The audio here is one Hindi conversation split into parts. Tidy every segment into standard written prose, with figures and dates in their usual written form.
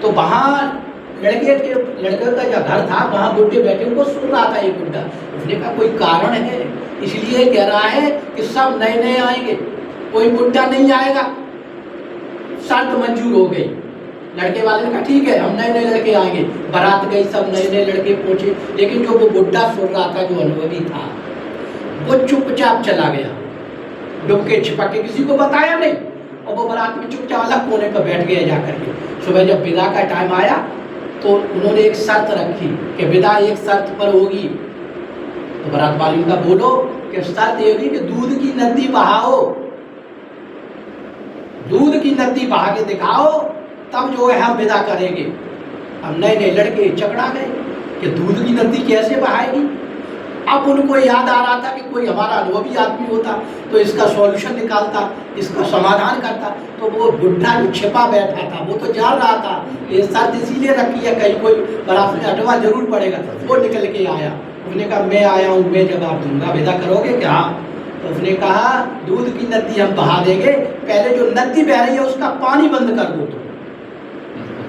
तो वहाँ लड़के का जो घर था वहाँ बुढ़े बैठे उनको सुन रहा था एक बुढ़ा। उसने कहा कोई कारण है, इसलिए कह रहा है कि सब नए नए आएंगे, कोई बुढ़ा नहीं आएगा। शर्त मंजूर हो गई। लड़के वाले ने कहा ठीक है हम नए नए लड़के आएंगे। बारात गई, सब नए नए लड़के पहुंचे, लेकिन जो वो बुढ़ा सुन रहा था, जो अनुभवी था, वो चुपचाप चला गया, डुबके छिपक के, किसी को बताया नहीं। और वो बारात में चुपचाप अलग कोने पर बैठ गया जाकर के। सुबह जब विदा का टाइम आया तो उन्होंने एक शर्त रखी कि विदा एक शर्त पर होगी। तो बारात वालियों का बोलो कि शर्त ये होगी कि दूध की नदी बहाओ, दूध की नदी बहा के दिखाओ, तब जो है हम विदा करेंगे। अब नए नए लड़के चकरा गए कि दूध की नदी कैसे बहाएगी। अब उनको याद आ रहा था कि कोई हमारा अनुभवी आदमी होता तो इसका सॉल्यूशन निकालता, इसका समाधान करता। तो वो बुढ़ा जो छिपा बैठा था वो तो जान रहा था ये शर्त इसीलिए रखी है कहीं कोई बरात में अटवा जरूर पड़ेगा। वो निकल के आया, उसने कहा मैं आया हूँ, मैं जवाब दूंगा, विदा करोगे क्या? तो उसने कहा दूध की नदी हम बहा देंगे, पहले जो नदी बह रही है उसका पानी बंद कर दो।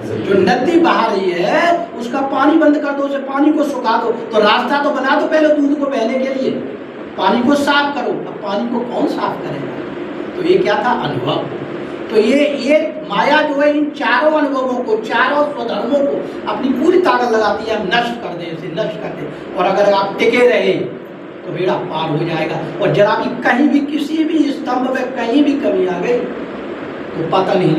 तो जो नदी बहा रही है उसका पानी बंद कर दो, उसे पानी को सुखा दो, तो रास्ता तो बना दो पहले दूध को बहने के लिए, पानी को साफ करो। अब पानी को कौन साफ करेगा? तो ये क्या था? अनुभव। तो ये माया जो है इन चारों अनुभवों को, चारों स्वधर्मों को अपनी पूरी ताकत लगाती है, हम नष्ट कर दें, इसे नष्ट कर दें। और अगर आप टिके रहे तो बेड़ा पार हो जाएगा। और जरा भी कहीं भी किसी भी स्तंभ में कहीं भी कमी आ गई तो पता नहीं